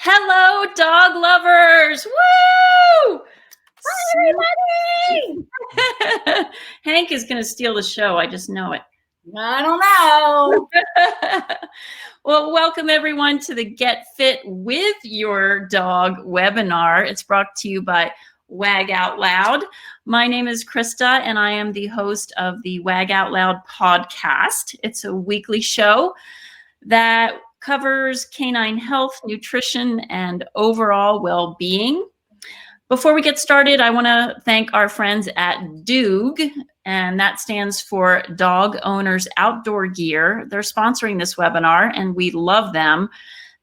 Hello, dog lovers. Woo! Hi, everybody! Hank is going to steal the show. I just know it. I don't know. Well, welcome everyone to the Get Fit with Your Dog webinar. It's brought to you by Wag Out Loud. My name is Krista, and I am the host of the Wag Out Loud podcast. It's a weekly show that covers canine health, nutrition, and overall well-being. Before we get started, I want to thank our friends at Doog, and that stands for Dog Owners Outdoor Gear. They're sponsoring this webinar, and we love them.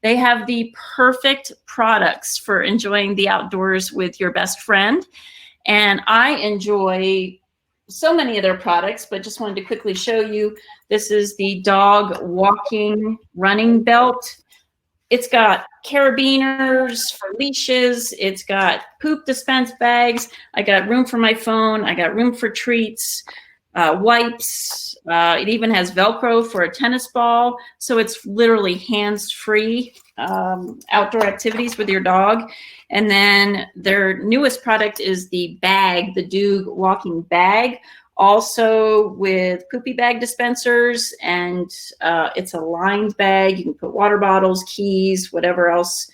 They have the perfect products for enjoying the outdoors with your best friend, and I enjoy so many of their products, but just wanted to quickly show you. This is the dog walking running belt. It's got carabiners for leashes. It's got poop dispense bags. I got room for my phone. I got room for treats, wipes. It even has Velcro for a tennis ball. So it's literally hands-free outdoor activities with your dog. And then their newest product is the bag, the Doog walking bag, also with poopy bag dispensers, and it's a lined bag. You can put water bottles, keys, whatever else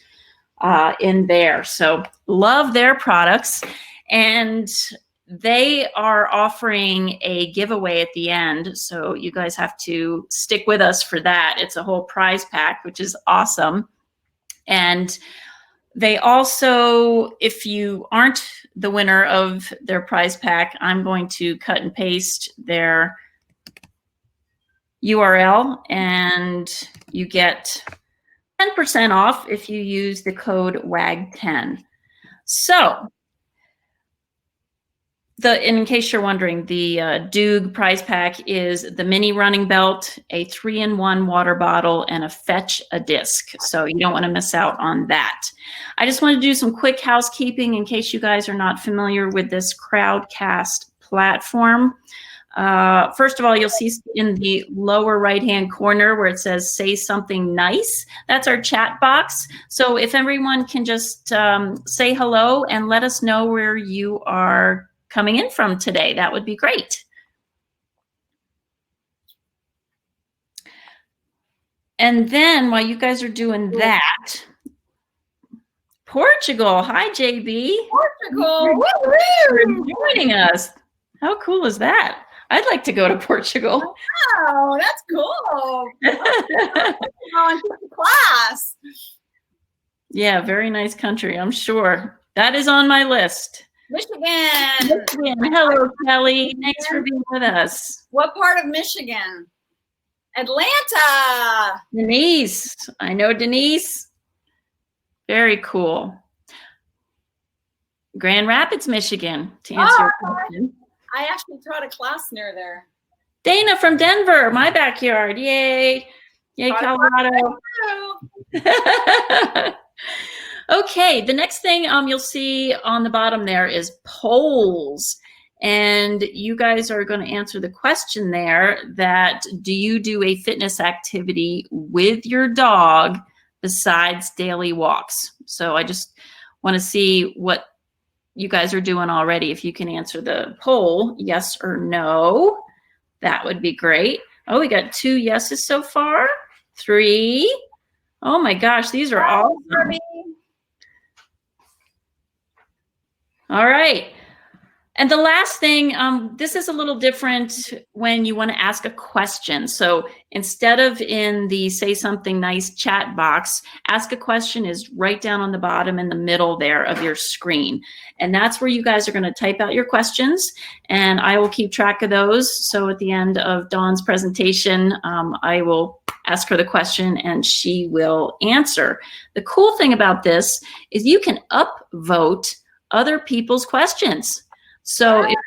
in there. So love their products. And they are offering a giveaway at the end. So you guys have to stick with us for that. It's a whole prize pack, which is awesome. And they also, if you aren't the winner of their prize pack, I'm going to cut and paste their URL, and you get 10% off if you use the code WAG10. So, in case you're wondering, the Doog prize pack is the mini running belt, a 3-in-1 water bottle, and a Fetch a disc. So you don't want to miss out on that. I just want to do some quick housekeeping in case you guys are not familiar with this Crowdcast platform. First of all, you'll see in the lower right-hand corner where it says "Say Something Nice." That's our chat box. So if everyone can just say hello and let us know where you are coming in from today, that would be great. And then while you guys are doing that, Portugal. Hi, JB. Portugal. For joining us. How cool is that? I'd like to go to Portugal. Wow, that's cool. Going to the class. Yeah, very nice country, I'm sure. That is on my list. Michigan. Hello, Kelly. Thanks for being with us. What part of Michigan? Atlanta. Denise. I know Denise. Very cool. Grand Rapids, Michigan, to answer your question. I actually taught a class near there. Dana from Denver, my backyard. Yay. Yay, Colorado. Okay, the next thing you'll see on the bottom there is polls. And you guys are going to answer the question there that, do you do a fitness activity with your dog besides daily walks? So I just want to see what you guys are doing already. If you can answer the poll, yes or no, that would be great. Oh, we got 2 yeses so far. 3. Oh my gosh, these are all awesome. All right. And the last thing, this is a little different when you want to ask a question. So instead of in the Say Something Nice chat box, ask a question is right down on the bottom in the middle there of your screen. And that's where you guys are going to type out your questions, and I will keep track of those. So at the end of Dawn's presentation, I will ask her the question and she will answer. The cool thing about this is you can upvote other people's questions. So if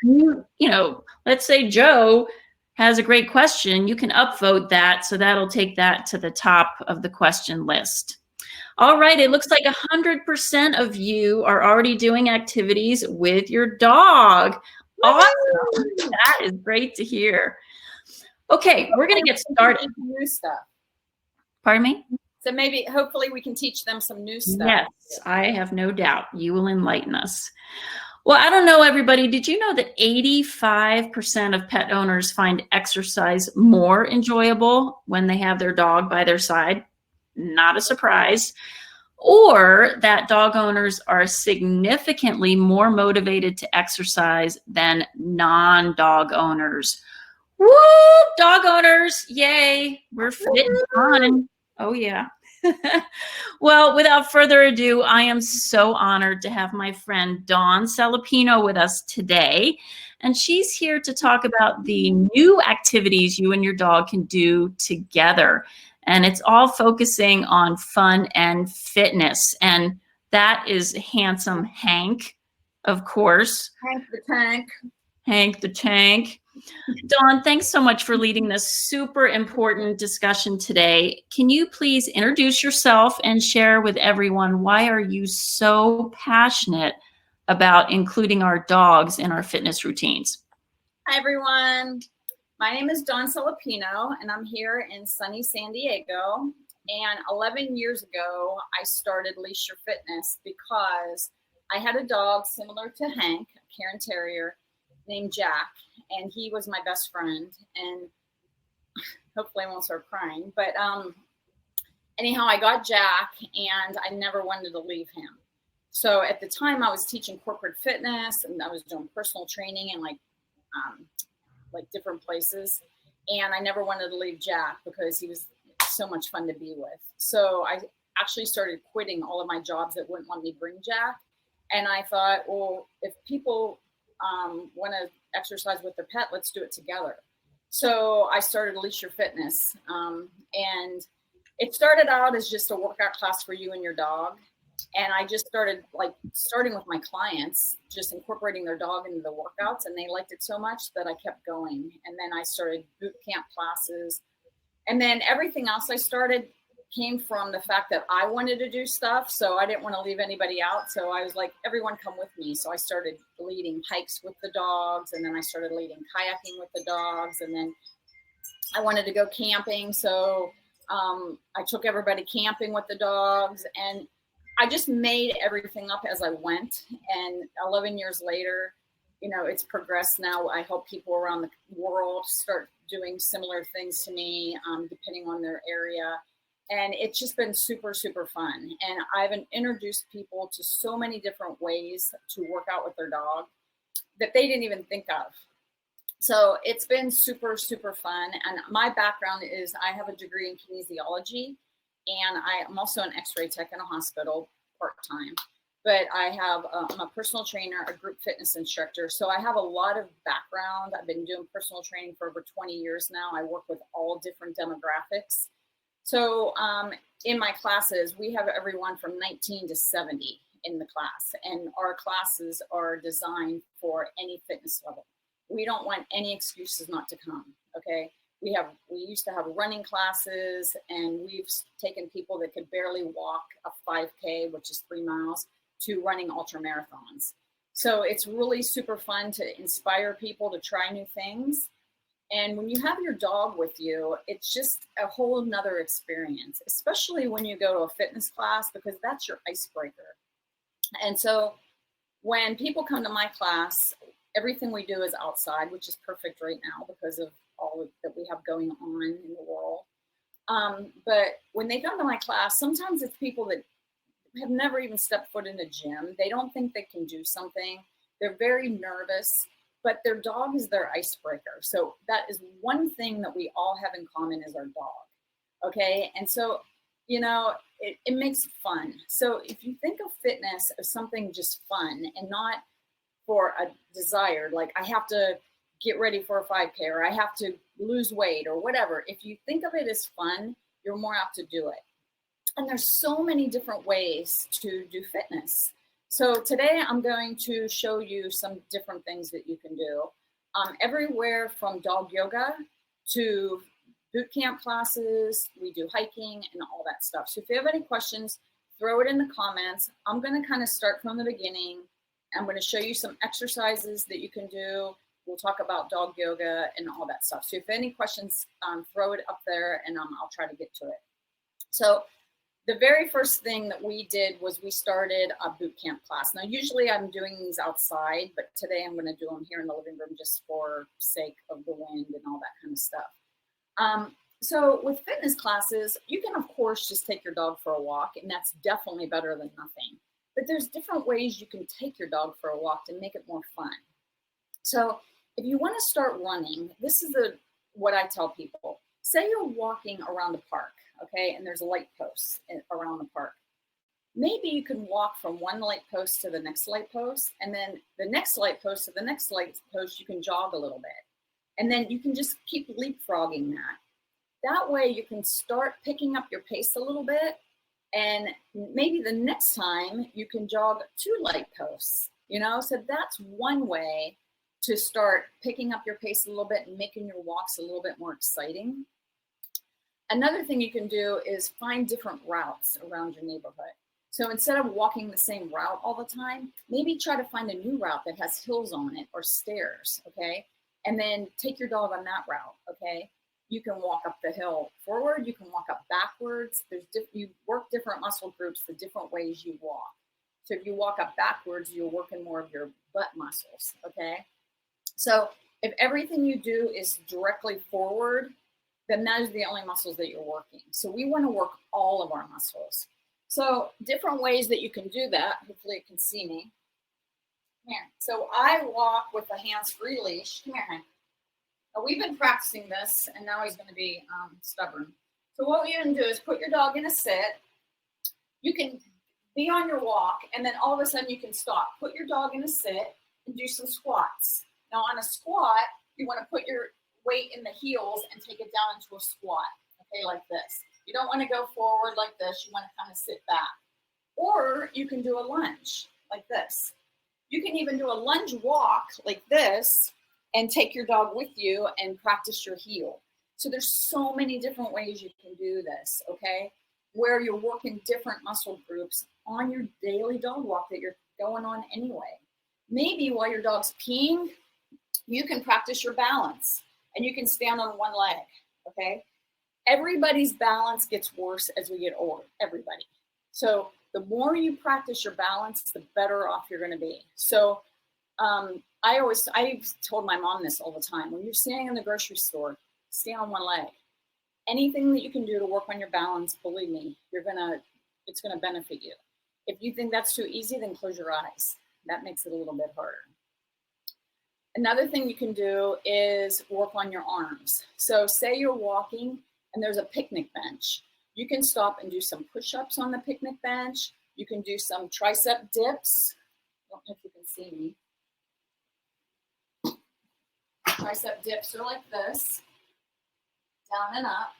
let's say Joe has a great question, you can upvote that. So that'll take that to the top of the question list. All right, it looks like 100% of you are already doing activities with your dog. Awesome. That is great to hear. Okay, we're going to get started. New stuff. Pardon me? So maybe, hopefully we can teach them some new stuff. Yes, I have no doubt you will enlighten us. Well, I don't know, everybody. Did you know that 85% of pet owners find exercise more enjoyable when they have their dog by their side? Not a surprise. Or that dog owners are significantly more motivated to exercise than non-dog owners. Woo! Dog owners, yay! We're fit and fun. Oh, yeah. Well, without further ado, I am so honored to have my friend Dawn Salapino with us today. And she's here to talk about the new activities you and your dog can do together. And it's all focusing on fun and fitness. And that is handsome Hank, of course. Hank the Tank. Hank the Tank. Dawn, thanks so much for leading this super important discussion today. Can you please introduce yourself and share with everyone why are you so passionate about including our dogs in our fitness routines? Hi, everyone. My name is Dawn Salapino, and I'm here in sunny San Diego. And 11 years ago, I started Leash Your Fitness because I had a dog similar to Hank, a Cairn Terrier, named Jack, and he was my best friend. And hopefully I won't start crying. But anyhow, I got Jack, and I never wanted to leave him. So at the time, I was teaching corporate fitness, and I was doing personal training in like different places. And I never wanted to leave Jack because he was so much fun to be with. So I actually started quitting all of my jobs that wouldn't let me bring Jack. And I thought, well, if people want to exercise with their pet, let's do it together. So I started Leash Your Fitness. And it started out as just a workout class for you and your dog. And I just started starting with my clients, just incorporating their dog into the workouts. And they liked it so much that I kept going. And then I started boot camp classes. And then everything else I started came from the fact that I wanted to do stuff. So I didn't want to leave anybody out. So I was like, everyone come with me. So I started leading hikes with the dogs. And then I started leading kayaking with the dogs. And then I wanted to go camping. So I took everybody camping with the dogs. And I just made everything up as I went. And 11 years later, you know, it's progressed now. I help people around the world start doing similar things to me, depending on their area. And it's just been super, super fun. And I've introduced people to so many different ways to work out with their dog that they didn't even think of. So it's been super, super fun. And my background is I have a degree in kinesiology, and I'm also an x-ray tech in a hospital part-time. But I'm a personal trainer, a group fitness instructor. So I have a lot of background. I've been doing personal training for over 20 years now. I work with all different demographics. So in my classes, we have everyone from 19 to 70 in the class. And our classes are designed for any fitness level. We don't want any excuses not to come, okay? We used to have running classes, and we've taken people that could barely walk a 5K, which is 3 miles, to running ultra marathons. So it's really super fun to inspire people to try new things. And when you have your dog with you, it's just a whole nother experience, especially when you go to a fitness class, because that's your icebreaker. And so when people come to my class, everything we do is outside, which is perfect right now because of all that we have going on in the world. But when they come to my class, sometimes it's people that have never even stepped foot in a gym. They don't think they can do something. They're very nervous, but their dog is their icebreaker. So that is one thing that we all have in common is our dog. Okay. And so, you know, it makes it fun. So if you think of fitness as something just fun and not for a desire, like I have to get ready for a 5K or I have to lose weight or whatever. If you think of it as fun, you're more apt to do it. And there's so many different ways to do fitness. So today I'm going to show you some different things that you can do. Everywhere from dog yoga to boot camp classes, we do hiking and all that stuff. So if you have any questions, throw it in the comments. I'm going to kind of start from the beginning. I'm going to show you some exercises that you can do. We'll talk about dog yoga and all that stuff. So if any questions, throw it up there and I'll try to get to it. So the very first thing that we did was we started a boot camp class. Now, usually I'm doing these outside, but today I'm going to do them here in the living room just for sake of the wind and all that kind of stuff. So with fitness classes, you can, of course, just take your dog for a walk, and that's definitely better than nothing. But there's different ways you can take your dog for a walk to make it more fun. So if you want to start running, this is what I tell people. Say you're walking around the park, okay, and there's a light post around the park. Maybe you can walk from one light post to the next light post, and then the next light post to the next light post, you can jog a little bit. And then you can just keep leapfrogging that. That way you can start picking up your pace a little bit, and maybe the next time you can jog 2 light posts, So that's one way to start picking up your pace a little bit and making your walks a little bit more exciting. Another thing you can do is find different routes around your neighborhood. So instead of walking the same route all the time, maybe try to find a new route that has hills on it or stairs, okay? And then take your dog on that route, okay? You can walk up the hill forward, you can walk up backwards. You work different muscle groups the different ways you walk. So if you walk up backwards, you're working more of your butt muscles, okay? So if everything you do is directly forward, then that is the only muscles that you're working. So we want to work all of our muscles. So different ways that you can do that. Hopefully you can see me. Come here. So I walk with a hands-free leash. Come here, honey. Now we've been practicing this, and now he's going to be stubborn. So what you're going to do is put your dog in a sit. You can be on your walk, and then all of a sudden you can stop. Put your dog in a sit and do some squats. Now on a squat, you want to put your weight in the heels and take it down into a squat, okay, like this. You don't want to go forward like this. You want to kind of sit back. Or you can do a lunge like this. You can even do a lunge walk like this and take your dog with you and practice your heel. So there's so many different ways you can do this, okay, where you're working different muscle groups on your daily dog walk that you're going on anyway. Maybe while your dog's peeing, you can practice your balance. And you can stand on one leg, okay? Everybody's balance gets worse as we get older, everybody. So the more you practice your balance, the better off you're gonna be. So I told my mom this all the time. When you're standing in the grocery store, stand on one leg. Anything that you can do to work on your balance, believe me, it's gonna benefit you. If you think that's too easy, then close your eyes. That makes it a little bit harder. Another thing you can do is work on your arms. So say you're walking and there's a picnic bench. You can stop and do some push-ups on the picnic bench. You can do some tricep dips. I don't know if you can see me. Tricep dips are like this, down and up.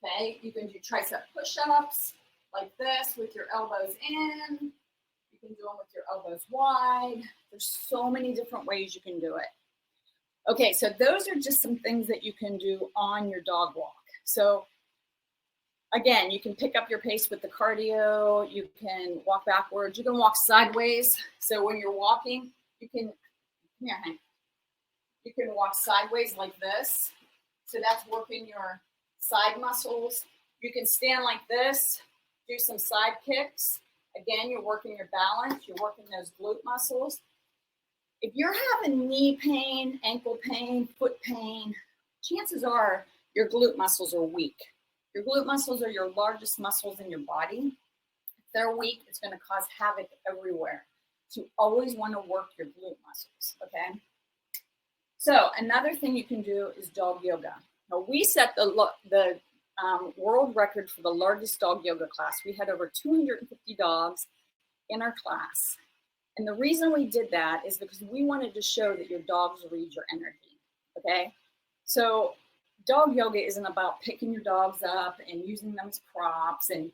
Okay, you can do tricep push-ups like this with your elbows in. You can do them with your elbows wide. There's so many different ways you can do it. Okay, so those are just some things that you can do on your dog walk. So again, you can pick up your pace with the cardio. You can walk backwards. You can walk sideways. So when you're walking, you can walk sideways like this. So that's working your side muscles. You can stand like this, do some side kicks. Again, you're working your balance, you're working those glute muscles. If you're having knee pain, ankle pain, foot pain, chances are your glute muscles are weak. Your glute muscles are your largest muscles in your body. If they're weak, it's going to cause havoc everywhere. So you always want to work your glute muscles, okay? So another thing you can do is dog yoga. Now we set the world record for the largest dog yoga class. We had over 250 dogs in our class. And the reason we did that is because we wanted to show that your dogs read your energy, okay? So dog yoga isn't about picking your dogs up and using them as props and,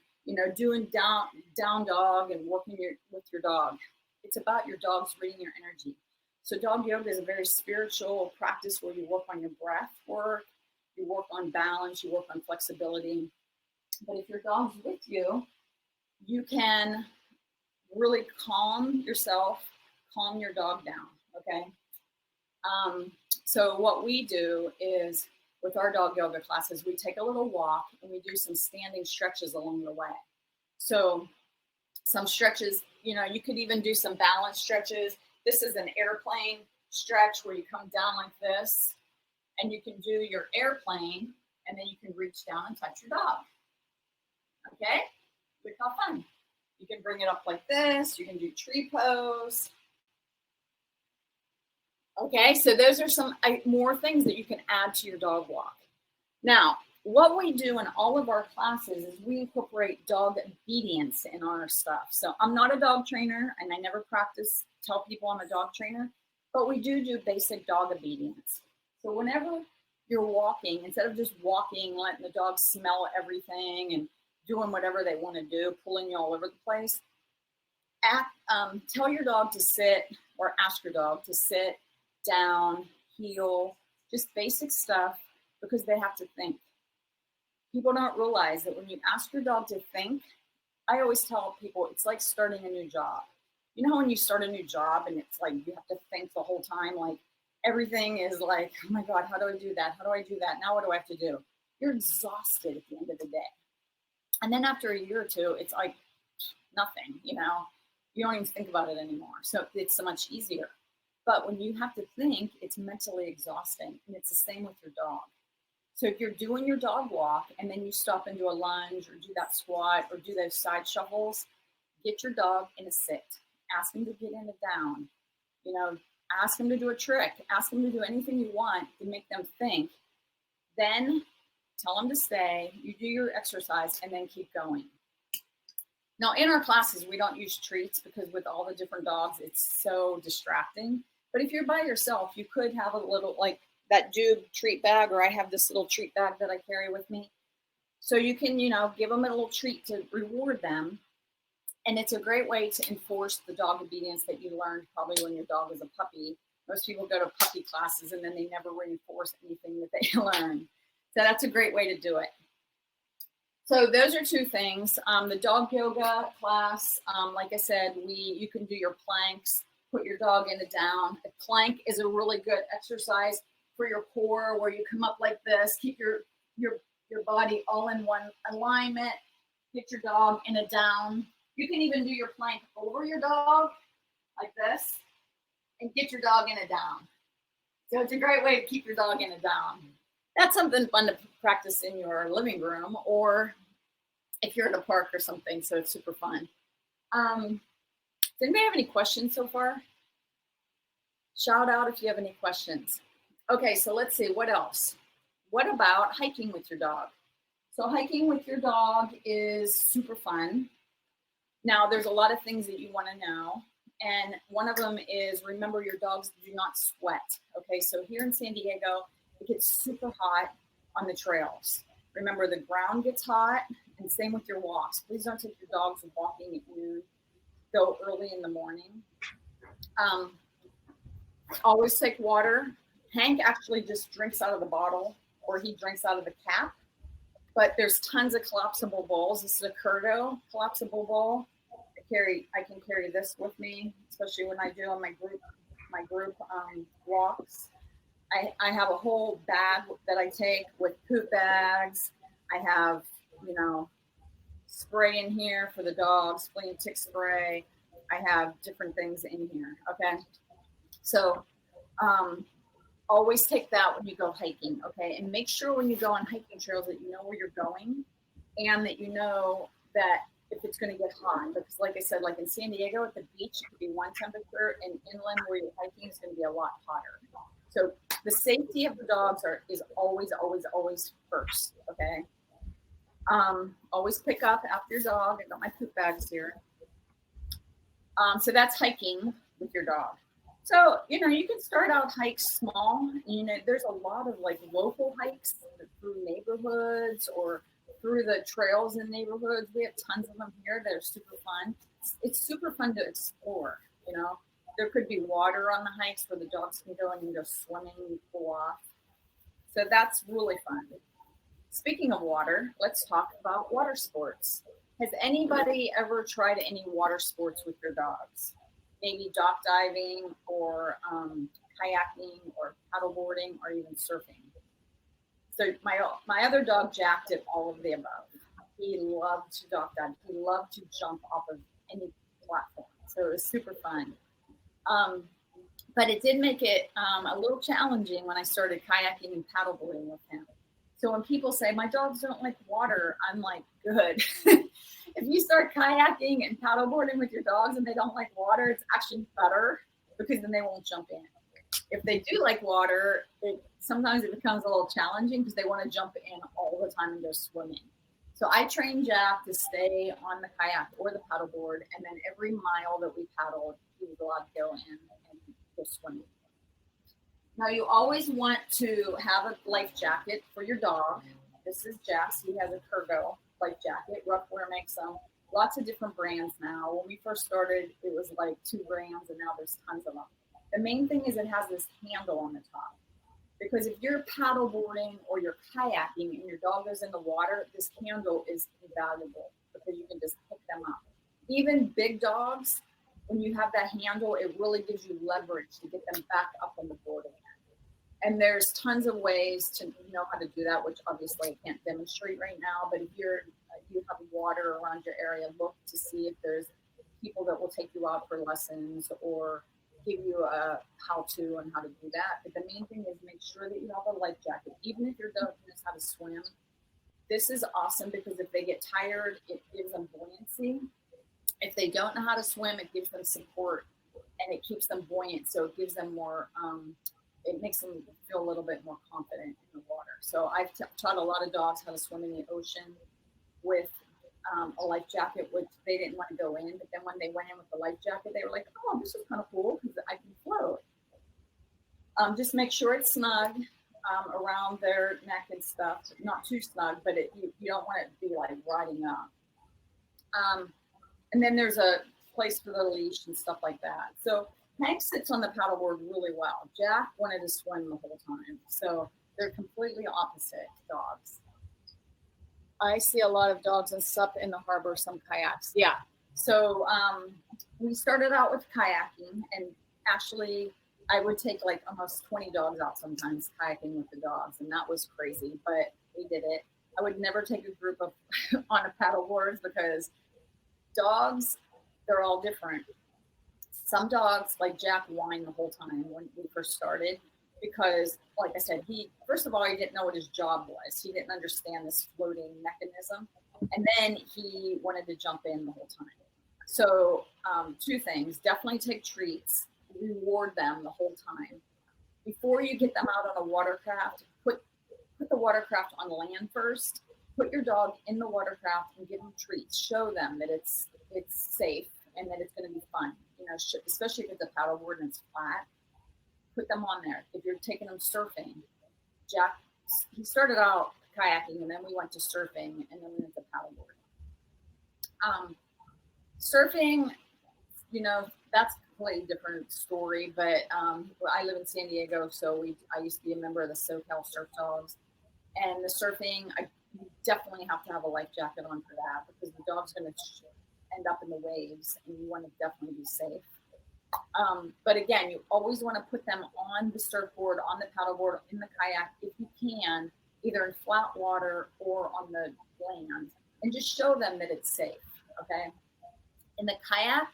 doing down dog and working with your dog. It's about your dogs reading your energy. So dog yoga is a very spiritual practice where you work on your breath work, you work on balance, you work on flexibility. But if your dog's with you, you can really calm yourself, calm your dog down, okay? So what we do is with our dog yoga classes, we take a little walk and we do some standing stretches along the way. So some stretches, you could even do some balance stretches. This is an airplane stretch where you come down like this and you can do your airplane and then you can reach down and touch your dog. Okay? Look how fun. You can bring it up like this. You can do tree pose. Okay, so those are some more things that you can add to your dog walk. Now, what we do in all of our classes is we incorporate dog obedience in our stuff. So I'm not a dog trainer and I never tell people I'm a dog trainer, but we do basic dog obedience. So whenever you're walking, instead of just walking, letting the dog smell everything and doing whatever they want to do, pulling you all over the place, tell your dog to sit or ask your dog to sit down, heel, just basic stuff because they have to think. People don't realize that when you ask your dog to think, I always tell people it's like starting a new job. You know when you start a new job and it's like you have to think the whole time, like everything is like, oh my God, how do I do that? How do I do that? Now what do I have to do? You're exhausted at the end of the day. And then after a year or two, it's like nothing, you don't even think about it anymore. So it's so much easier. But when you have to think, it's mentally exhausting. And it's the same with your dog. So if you're doing your dog walk and then you stop and do a lunge or do that squat or do those side shuffles, get your dog in a sit. Ask him to get in a down. Ask him to do a trick. Ask him to do anything you want to make them think. Then tell them to stay. You do your exercise and then keep going. Now, in our classes, we don't use treats because with all the different dogs, it's so distracting. But if you're by yourself, you could have a little, like that Jube treat bag, or I have this little treat bag that I carry with me. So you can, give them a little treat to reward them. And it's a great way to enforce the dog obedience that you learned probably when your dog was a puppy. Most people go to puppy classes and then they never reinforce anything that they learn. So that's a great way to do it. So those are two things. The dog yoga class, like I said, you can do your planks, put your dog in a down. A plank is a really good exercise for your core where you come up like this, keep your body all in one alignment, get your dog in a down. You can even do your plank over your dog like this and get your dog in a down. So it's a great way to keep your dog in a down. That's something fun to practice in your living room or if you're at a park or something, so it's super fun. Does anybody have any questions so far? Shout out if you have any questions. Okay, so let's see, what else? What about hiking with your dog? So hiking with your dog is super fun. Now, there's a lot of things that you want to know. And one of them is remember your dogs do not sweat. Okay, so here in San Diego, it gets super hot on the trails. Remember, the ground gets hot, and same with your walks. Please don't take your dogs walking at noon. Go early in the morning. Always take water. Hank actually just drinks out of the bottle, or he drinks out of the cap. But there's tons of collapsible bowls. This is a Curdo collapsible bowl. I can carry this with me, especially when I do on my group walks. I have a whole bag that I take with poop bags. I have, spray in here for the dogs, flea and tick spray. I have different things in here. Okay. So, always take that when you go hiking. Okay. And make sure when you go on hiking trails that you know where you're going and that you know that if it's going to get hot, because like I said, like in San Diego at the beach, it could be one temperature, and inland where you're hiking is going to be a lot hotter. So the safety of the dogs is always, always, always first. Okay. Always pick up after your dog. I got my poop bags here. So that's hiking with your dog. So, you can start out hikes small. There's a lot of like local hikes through neighborhoods or through the trails in neighborhoods. We have tons of them here that are super fun. It's super fun to explore, There could be water on the hikes where the dogs can go and go swimming and cool off. So that's really fun. Speaking of water, let's talk about water sports. Has anybody ever tried any water sports with your dogs? Maybe dock diving or kayaking or paddleboarding or even surfing. So my other dog, Jack, did all of the above. He loved to dog dive. He loved to jump off of any platform. So it was super fun. But it did make it a little challenging when I started kayaking and paddleboarding with him. So when people say, my dogs don't like water, I'm like, good. If you start kayaking and paddleboarding with your dogs and they don't like water, it's actually better because then they won't jump in. If they do like water, sometimes it becomes a little challenging because they want to jump in all the time and go swimming. So I trained Jack to stay on the kayak or the paddleboard, and then every mile that we paddled, he was allowed to go in and go swimming. Now you always want to have a life jacket for your dog. This is Jack's. He has a Kurgo life jacket. Roughwear makes them. Lots of different brands now. When we first started, it was like 2 brands, and now there's tons of them. The main thing is it has this handle on the top. Because if you're paddleboarding or you're kayaking and your dog goes in the water, this handle is invaluable because you can just pick them up. Even big dogs, when you have that handle, it really gives you leverage to get them back up on the board again. And there's tons of ways to know how to do that, which obviously I can't demonstrate right now. But if you have water around your area, look to see if there's people that will take you out for lessons or give you a how-to on how to do that. But the main thing is make sure that you have a life jacket. Even if your dog knows how to swim, this is awesome because if they get tired, it gives them buoyancy. If they don't know how to swim, it gives them support and it keeps them buoyant. So it gives them more, it makes them feel a little bit more confident in the water. So I've taught a lot of dogs how to swim in the ocean with a life jacket, which they didn't want to go in. But then when they went in with the life jacket, they were like, oh, this is kind of cool because I can float. Just make sure it's snug around their neck and stuff. Not too snug, but you don't want it to be like riding up. And then there's a place for the leash and stuff like that. So Hank sits on the paddleboard really well. Jack wanted to swim the whole time. So they're completely opposite dogs. I see a lot of dogs and stuff in the harbor, some kayaks. Yeah. So we started out with kayaking, and actually I would take like almost 20 dogs out sometimes kayaking with the dogs, and that was crazy, but we did it. I would never take a group of on a paddleboard because dogs, they're all different. Some dogs, like Jack, whined the whole time when we first started because, like I said, first of all, he didn't know what his job was. He didn't understand this floating mechanism. And then he wanted to jump in the whole time. So 2 things, definitely take treats, reward them the whole time. Before you get them out on a watercraft, put the watercraft on land first. Put your dog in the watercraft and give them treats. Show them that it's safe and that it's going to be fun. You know, especially if it's a paddleboard and it's flat. Put them on there. If you're taking them surfing, Jack, he started out kayaking and then we went to surfing and then we went to paddleboard. Surfing, you know, that's a completely different story. But I live in San Diego, so I used to be a member of the SoCal Surf Dogs, and the surfing, you definitely have to have a life jacket on for that because the dog's going to end up in the waves and you want to definitely be safe. But again, you always want to put them on the surfboard, on the paddleboard, in the kayak, if you can, either in flat water or on the land, and just show them that it's safe, okay? In the kayak,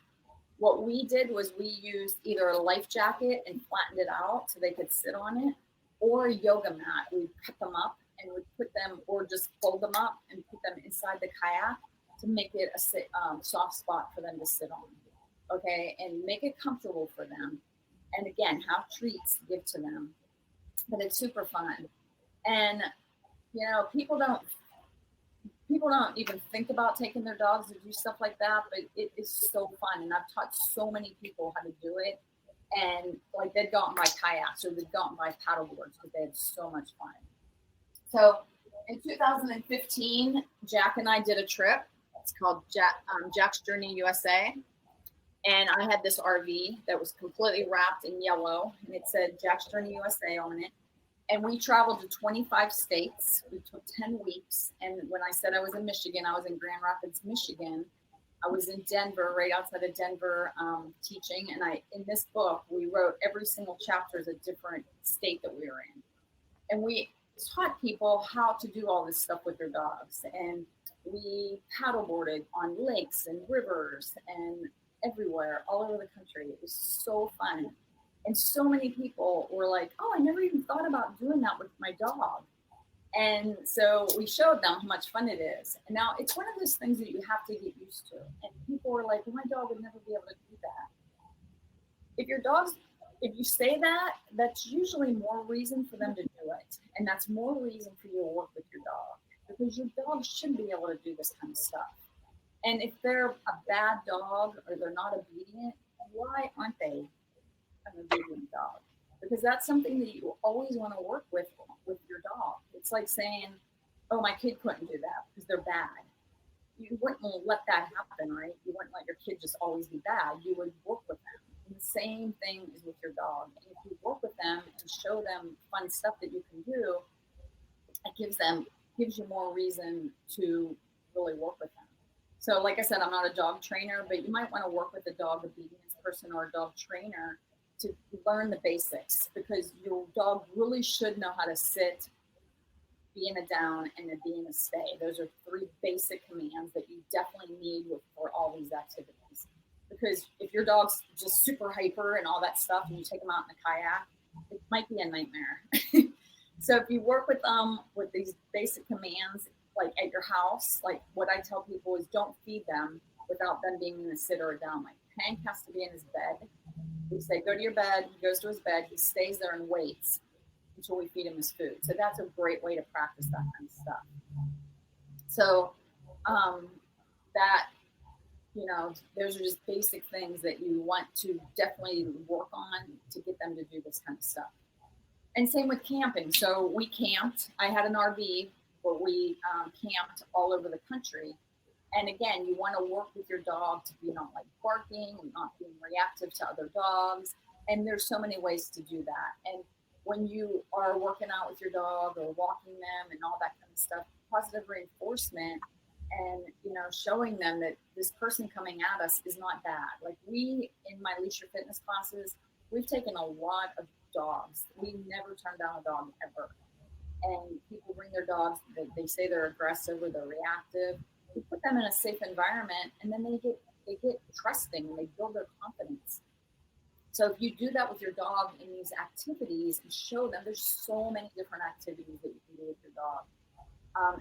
what we did was we used either a life jacket and flattened it out so they could sit on it, or a yoga mat. We cut them up and would put them, or just fold them up and put them inside the kayak to make it a soft spot for them to sit on. Okay, and make it comfortable for them. And again, have treats to give to them. But it's super fun. And, you know, people don't even think about taking their dogs to do stuff like that, but it is so fun. And I've taught so many people how to do it. And like they'd go out and buy kayaks or they'd go out and buy paddleboards because they had so much fun. So in 2015, Jack and I did a trip. It's called Jack's Journey USA. And I had this RV that was completely wrapped in yellow, and it said Jack's Journey USA on it. And we traveled to 25 states. We took 10 weeks. And when I said I was in Michigan, I was in Grand Rapids, Michigan. I was in Denver, right outside of Denver, teaching. And in this book, we wrote every single chapter is a different state that we were in. And taught people how to do all this stuff with their dogs. And we paddleboarded on lakes and rivers and everywhere, all over the country. It was so fun. And so many people were like, oh, I never even thought about doing that with my dog. And so we showed them how much fun it is. And now it's one of those things that you have to get used to. And people were like, well, my dog would never be able to do that. If you say that, that's usually more reason for them to do it. And that's more reason for you to work with your dog, because your dog should be able to do this kind of stuff. And if they're a bad dog or they're not obedient, why aren't they an obedient dog? Because that's something that you always want to work with your dog. It's like saying, oh, my kid couldn't do that because they're bad. You wouldn't let that happen, right? You wouldn't let your kid just always be bad. You would work with them. And the same thing is with your dog. And if you work with them and show them fun stuff that you can do, it gives you more reason to really work with them. So like I said, I'm not a dog trainer, but you might want to work with a dog obedience person or a dog trainer to learn the basics, because your dog really should know how to sit, be in a down, and then be in a stay. Those are 3 basic commands that you definitely need for all these activities. Because if your dog's just super hyper and all that stuff, and you take them out in a kayak, it might be a nightmare. So if you work with them with these basic commands, like at your house, like what I tell people is don't feed them without them being in a sit or a down. Like Hank has to be in his bed. We say, go to your bed. He goes to his bed. He stays there and waits until we feed him his food. So that's a great way to practice that kind of stuff. So those are just basic things that you want to definitely work on to get them to do this kind of stuff. And same with camping. So we camped. I had an RV where we camped all over the country. And again, you want to work with your dog to be not like barking and not being reactive to other dogs. And there's so many ways to do that. And when you are working out with your dog or walking them and all that kind of stuff, positive reinforcement and, showing them that this person coming at us is not bad. Like in my Leash Your Fitness classes, we've taken a lot of dogs. We never turn down a dog ever. And people bring their dogs, they say they're aggressive or they're reactive. We put them in a safe environment, and then they get trusting and they build their confidence. So if you do that with your dog in these activities and show them, there's so many different activities that you can do with your dog,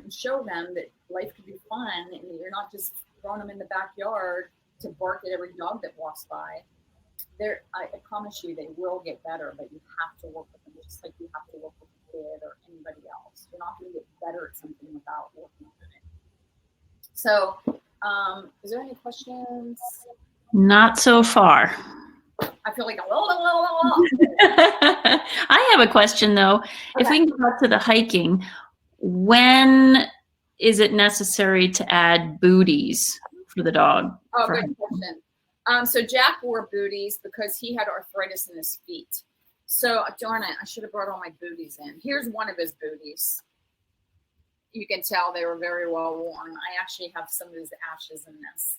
and show them that life can be fun and that you're not just throwing them in the backyard to bark at every dog that walks by. I promise you they will get better, but you have to work with them just like you have to work with a kid or anybody else. You're not going to get better at something without working on it. So, is there any questions? Not so far. I feel like I have a question though. Okay. If we can go back to the hiking, when is it necessary to add booties for the dog? Oh, good question. So Jack wore booties because he had arthritis in his feet. So darn it, I should have brought all my booties in. Here's one of his booties. You can tell they were very well worn. I actually have some of his ashes in this.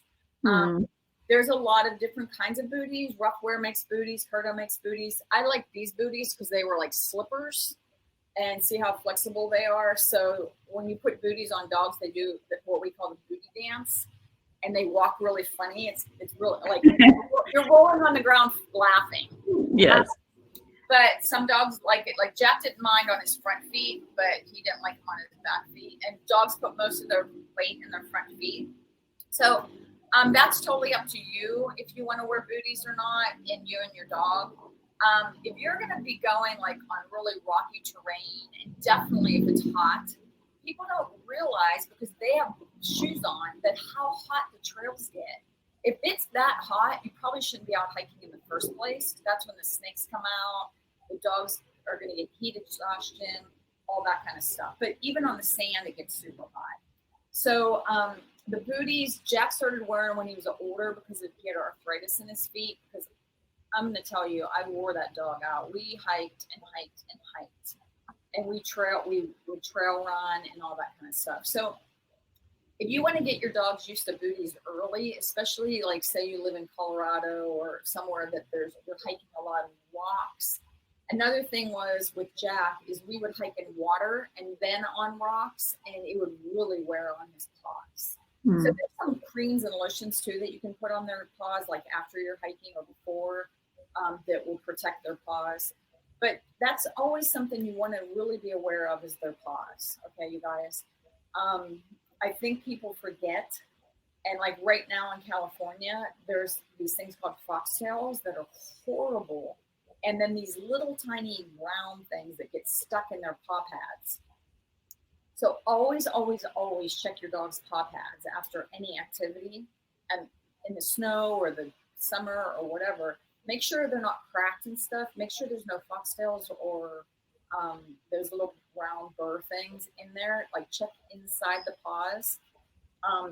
There's a lot of different kinds of booties. Rough Wear makes booties. Herto makes booties. I like these booties because they were like slippers, and see how flexible they are. So when you put booties on dogs, they do what we call the booty dance, and they walk really funny. It's really like you're rolling on the ground laughing. Yes. But some dogs like it. Like Jack didn't mind on his front feet, but he didn't like them on his back feet. And dogs put most of their weight in their front feet. So that's totally up to you if you want to wear booties or not, and you and your dog. If you're going to be going like on really rocky terrain, and definitely if it's hot, people don't realize because they have shoes on that how hot the trails get. If it's that hot, you probably shouldn't be out hiking in the first place. That's when the snakes come out. The dogs are going to get heat exhaustion, all that kind of stuff. But even on the sand, it gets super hot. So the booties, Jack started wearing when he was older because he had arthritis in his feet. Because I'm going to tell you, I wore that dog out. We hiked and hiked and hiked. And we would trail run and all that kind of stuff. So if you want to get your dogs used to booties early, especially like say you live in Colorado or somewhere that you're hiking a lot of walks, Another thing was with Jack is we would hike in water and then on rocks, and it would really wear on his paws. So there's some creams and lotions too that you can put on their paws, like after you're hiking or before, that will protect their paws. But that's always something you want to really be aware of is their paws. Okay, you guys. I think people forget, and like right now in California, there's these things called foxtails that are horrible. And then these little tiny round things that get stuck in their paw pads. So always, always, always check your dog's paw pads after any activity, and in the snow or the summer or whatever. Make sure they're not cracked and stuff. Make sure there's no foxtails or those little round burr things in there. Like check inside the paws.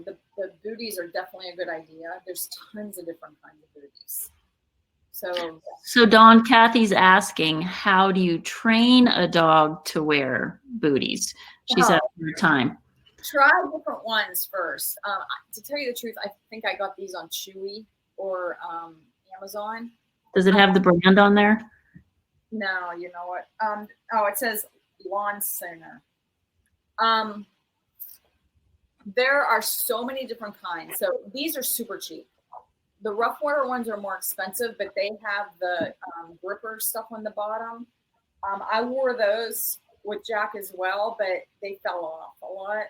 The booties are definitely a good idea. There's tons of different kinds of booties. So Dawn, Kathy's asking, how do you train a dog to wear booties? She's at her time. Try different ones first. To tell you the truth, I think I got these on Chewy or Amazon. Does it have the brand on there? No, you know what? It says Lawn Singer. There are so many different kinds. So these are super cheap. The rough water ones are more expensive, but they have the gripper stuff on the bottom. I wore those with Jack as well, but they fell off a lot,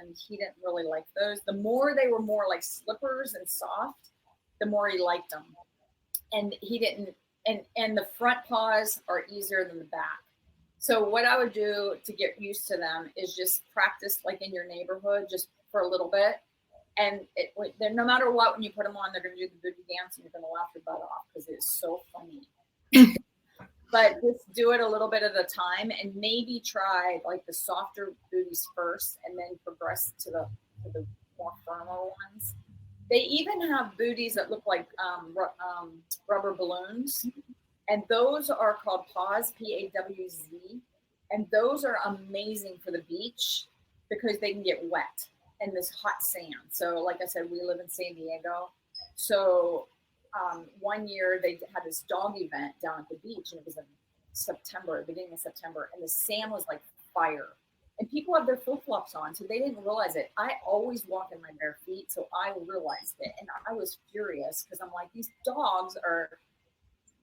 and he didn't really like those. The more they were more like slippers and soft, the more he liked them. And he didn't, and the front paws are easier than the back. So what I would do to get used to them is just practice like in your neighborhood, just for a little bit. And no matter what, when you put them on, they're going to do the booty dance, and you're going to laugh your butt off because it's so funny. But just do it a little bit at a time, and maybe try like the softer booties first, and then progress to the more firmer ones. They even have booties that look like rubber balloons, and those are called Paws, P-A-W-Z, and those are amazing for the beach because they can get wet in this hot sand. So like I said, we live in San Diego. So one year they had this dog event down at the beach, and it was in September, beginning of September, and the sand was like fire. And people have their flip-flops on, so they didn't realize it. I always walk in my bare feet, so I realized it. And I was furious because I'm like, these dogs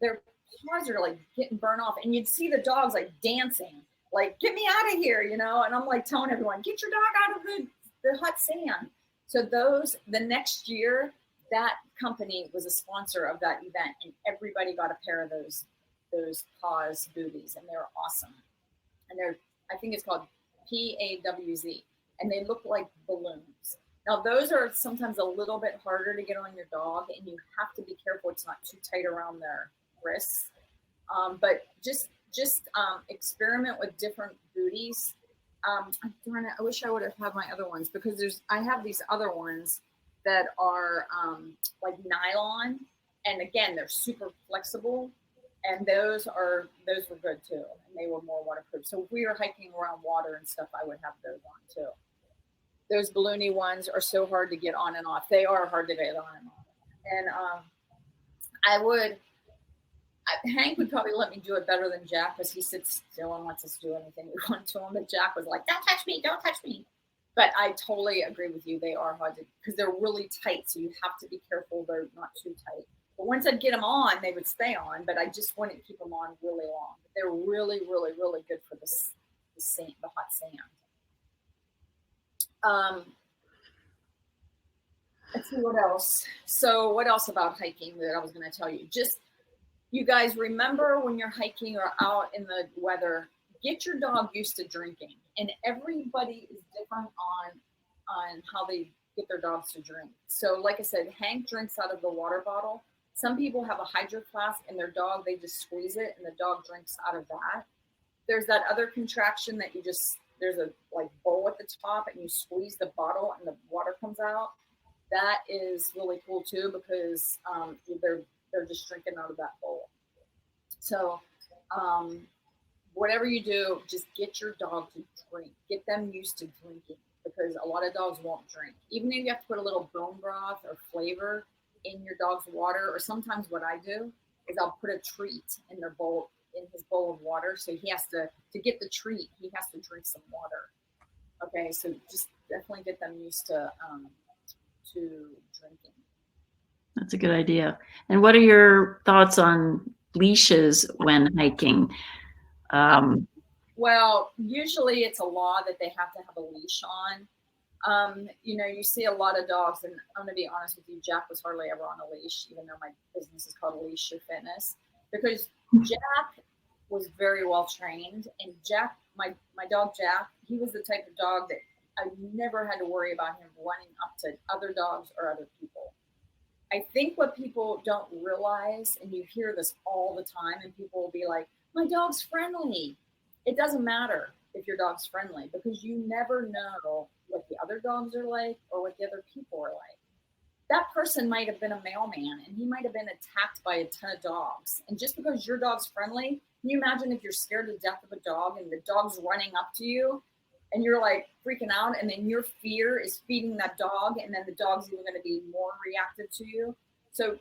their paws are like getting burned off. And you'd see the dogs like dancing, like, get me out of here, And I'm like telling everyone, get your dog out of the hot sand. So the next year, that company was a sponsor of that event, and everybody got a pair of those Paws booties, and they were awesome. And I think it's called PAWZ, and they look like balloons. Now those are sometimes a little bit harder to get on your dog, and you have to be careful it's not too tight around their wrists. But just experiment with different booties. Darn it, I wish I would have had my other ones, because I have these other ones that are like nylon, and again, they're super flexible, and those were good too, and they were more waterproof. So if we were hiking around water and stuff, I would have those on too. Those balloony ones are so hard to get on and off. They are hard to get on and off. And Hank would probably let me do it better than Jack, because he sits still and lets us do anything we want to him. But Jack was like, don't touch me, don't touch me. But I totally agree with you. They are hard because they're really tight. So you have to be careful they're not too tight. But once I'd get them on, they would stay on. But I just wouldn't keep them on really long. But they're really, really, really good for the hot sand. Let's see what else. So what else about hiking that I was going to tell you? Just, you guys remember when you're hiking or out in the weather, get your dog used to drinking. And everybody is different on how they get their dogs to drink. So like I said, Hank drinks out of the water bottle. Some people have a hydro flask, and their dog, they just squeeze it and the dog drinks out of that. There's that other contraction that there's a like bowl at the top, and you squeeze the bottle and the water comes out. That is really cool too, because they're just drinking out of that bowl. So whatever you do, just get your dog to drink. Get them used to drinking, because a lot of dogs won't drink. Even if you have to put a little bone broth or flavor in your dog's water, or sometimes what I do is I'll put a treat in their bowl in his bowl of water. So he has to get the treat, he has to drink some water. Okay, so just definitely get them used to drinking. That's a good idea. And what are your thoughts on leashes when hiking? Well, usually it's a law that they have to have a leash on. You see a lot of dogs, and I'm going to be honest with you, Jack was hardly ever on a leash, even though my business is called Leash Your Fitness, because Jack was very well trained. And Jack, my dog Jack, he was the type of dog that I never had to worry about him running up to other dogs or other people. I think what people don't realize, and you hear this all the time, and people will be like, my dog's friendly. It doesn't matter if your dog's friendly, because you never know what the other dogs are like or what the other people are like. That person might have been a mailman, and he might have been attacked by a ton of dogs. And just because your dog's friendly, can you imagine if you're scared to death of a dog and the dog's running up to you and you're like freaking out, and then your fear is feeding that dog, and then the dog's even going to be more reactive to you. So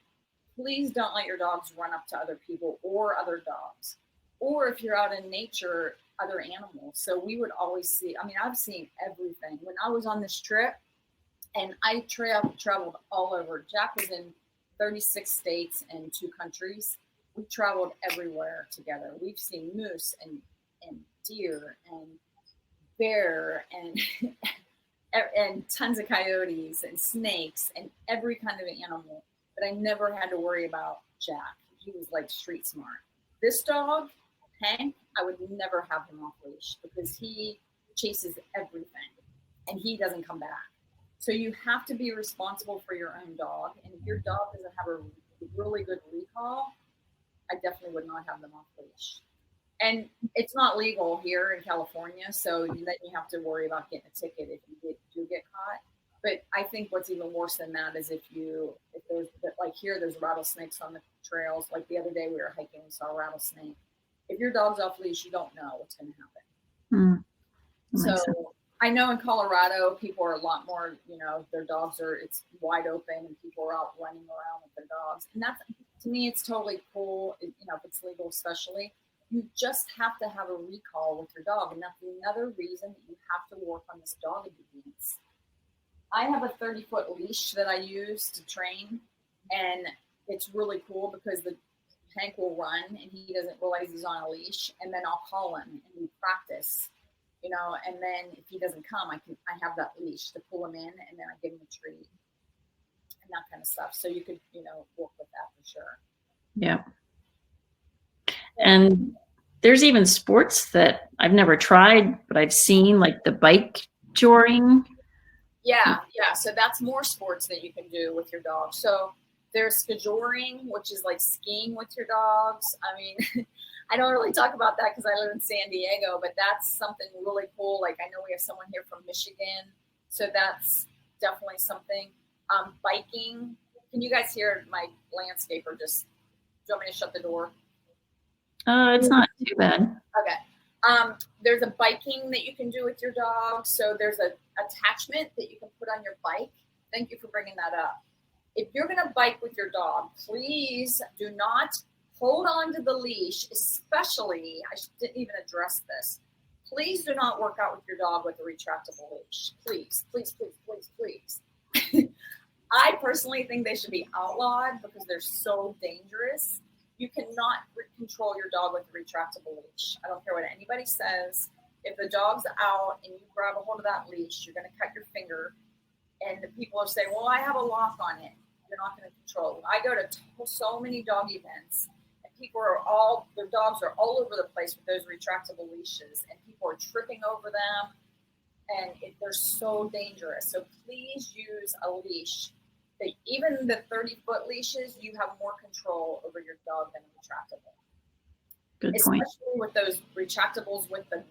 please don't let your dogs run up to other people or other dogs. Or if you're out in nature, other animals. So we would always see, I've seen everything. When I was on this trip, and I traveled all over. Jack was in 36 states and 2 countries. We traveled everywhere together. We've seen moose and deer and bear and and tons of coyotes and snakes and every kind of animal. But I never had to worry about Jack. He was like street smart. This dog, Hank, I would never have him off leash because he chases everything and he doesn't come back. So you have to be responsible for your own dog. And if your dog doesn't have a really good recall, I definitely would not have them off leash. And it's not legal here in California, so then you have to worry about getting a ticket if you do get caught. But I think what's even worse than that is if there's like here, there's rattlesnakes on the trails. Like the other day we were hiking, we saw a rattlesnake. If your dog's off leash, you don't know what's going to happen. So I know in Colorado, people are a lot more, their dogs it's wide open and people are out running around with their dogs. And that's, to me, it's totally cool, if it's legal especially. You just have to have a recall with your dog. And that's another reason that you have to work on this dog obedience. I have a 30-foot leash that I use to train. And it's really cool because the Hank will run and he doesn't realize he's on a leash. And then I'll call him and we practice, and then if he doesn't come, I have that leash to pull him in and then I give him a treat and that kind of stuff. So you could, work with that for sure. Yeah. And there's even sports that I've never tried, but I've seen, like the bike joring. Yeah. So that's more sports that you can do with your dog. So there's skijoring, which is like skiing with your dogs. I don't really talk about that because I live in San Diego, but that's something really cool. Like I know we have someone here from Michigan, so that's definitely something. Biking. Can you guys hear my landscaper? Do you want me to shut the door? It's not too bad. Okay. There's a biking that you can do with your dog. So there's an attachment that you can put on your bike. Thank you for bringing that up. If you're going to bike with your dog, please do not hold on to the leash, especially, I didn't even address this. Please do not work out with your dog with a retractable leash. Please, please, please, please, please. I personally think they should be outlawed because they're so dangerous. You cannot control your dog with a retractable leash. I don't care what anybody says. If the dog's out and you grab a hold of that leash, you're going to cut your finger. And the people are saying, well, I have a lock on it. You're not going to control it. I go to so many dog events. Their dogs are all over the place with those retractable leashes, and people are tripping over them, and they're so dangerous. So please use a leash. Even the 30-foot leashes, you have more control over your dog than a retractable. Good point. Especially with those retractables with the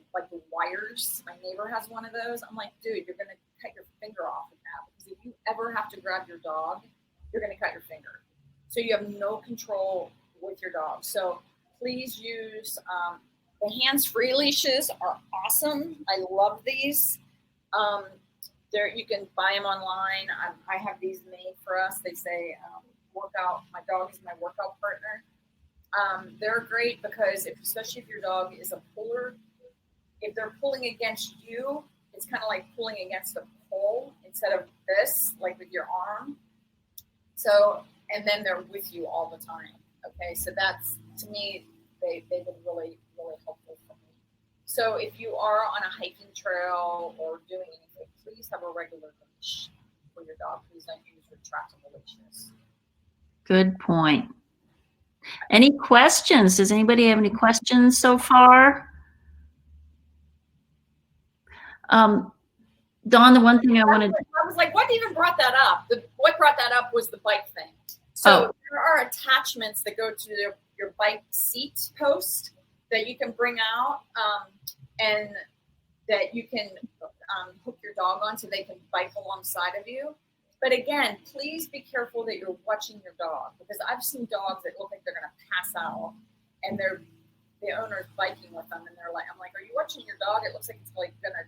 wires. My neighbor has one of those. I'm like, dude, you're going to cut your finger off with that, because if you ever have to grab your dog, you're going to cut your finger. So you have no control with your dog. So please use the hands-free leashes are awesome. I love these. You can buy them online. I have these made for us. They say workout. My dog is my workout partner. They're great because especially if your dog is a puller, if they're pulling against you, it's kind of like pulling against a pole instead of this, like with your arm. So, and then they're with you all the time. Okay, so that's, to me, they've been really, really helpful for me. So if you are on a hiking trail or doing anything, please have a regular leash for your dog. Please don't use retractable leashes. Good point. Any questions? Does anybody have any questions so far? Dawn, the one thing I was like, what even brought that up? What brought that up was the bike thing. So there are attachments that go to your bike seat post that you can bring out and that you can hook your dog on so they can bike alongside of you. But again, please be careful that you're watching your dog, because I've seen dogs that look like they're going to pass out and the owner's biking with them, and I'm like, are you watching your dog? It looks like it's like you're going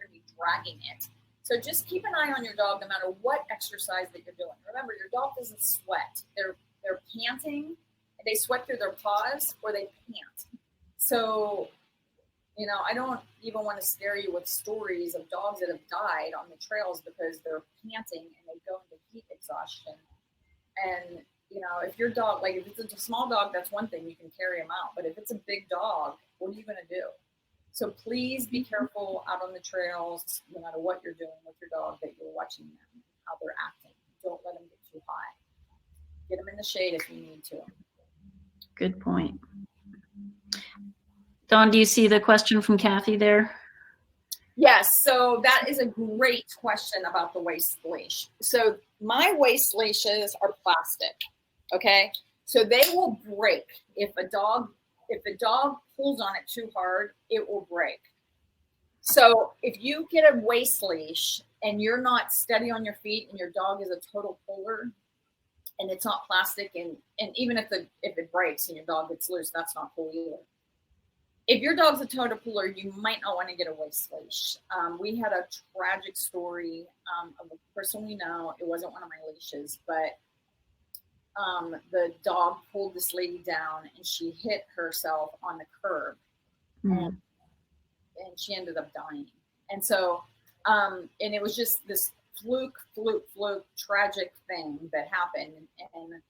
to be dragging it. So just keep an eye on your dog no matter what exercise that you're doing. Remember, your dog doesn't sweat. They're panting, and they sweat through their paws or they pant. So, I don't even want to scare you with stories of dogs that have died on the trails because they're panting and they go into heat exhaustion. And, if your dog, like if it's a small dog, that's one thing, you can carry them out. But if it's a big dog, what are you going to do? So please be careful out on the trails, no matter what you're doing with your dog, that you're watching them, how they're acting. Don't let them get too high. Get them in the shade if you need to. Good point. Dawn, do you see the question from Kathy there? Yes, so that is a great question about the waist leash. So my waist leashes are plastic, okay? So they will break. If a dog pulls on it too hard, it will break. So if you get a waist leash and you're not steady on your feet and your dog is a total puller and it's not plastic, and even if it breaks and your dog gets loose, that's not cool either. If your dog's a total puller, you might not want to get a waist leash. We had a tragic story of a person we know. It wasn't one of my leashes, but the dog pulled this lady down and she hit herself on the curb, and she ended up dying. And so, and it was just this fluke, tragic thing that happened. And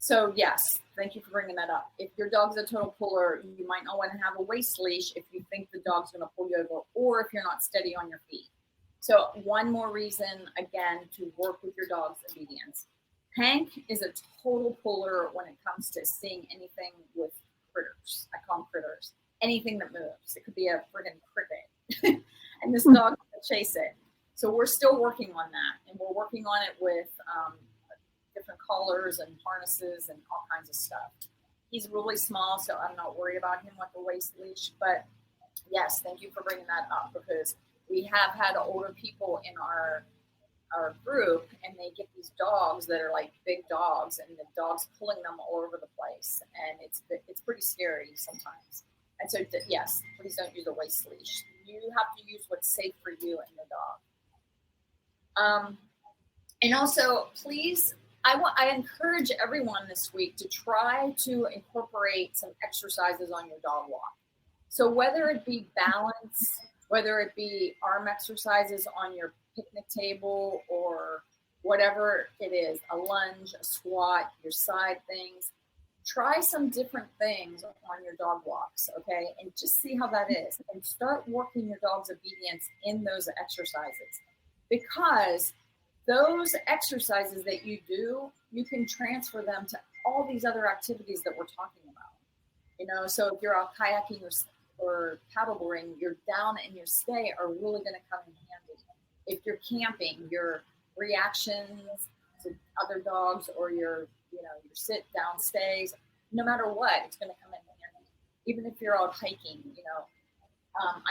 so, yes, thank you for bringing that up. If your dog's a total puller, you might not want to have a waist leash if you think the dog's going to pull you over, or if you're not steady on your feet. So one more reason, again, to work with your dog's obedience. Hank is a total puller when it comes to seeing anything with critters. I call them critters. Anything that moves. It could be a friggin' cricket. And this dog will chase it. So we're still working on that. And we're working on it with different collars and harnesses and all kinds of stuff. He's really small, so I'm not worried about him with the waist leash. But yes, thank you for bringing that up, because we have had older people in our group, and they get these dogs that are like big dogs, and the dog's pulling them all over the place, and it's pretty scary sometimes. And so yes, please don't use a waist leash. You have to use what's safe for you and your dog. And also, please, I encourage everyone this week to try to incorporate some exercises on your dog walk. So whether it be balance, whether it be arm exercises on your picnic table, or whatever it is, a lunge, a squat, your side things, try some different things on your dog walks, okay? And just see how that is. And start working your dog's obedience in those exercises. Because those exercises that you do, you can transfer them to all these other activities that we're talking about. So if you're out kayaking or paddleboarding, your down and your stay are really going to come in handy. If you're camping, your reactions to other dogs, or your sit down stays, no matter what, it's going to come in handy. Even if you're out hiking,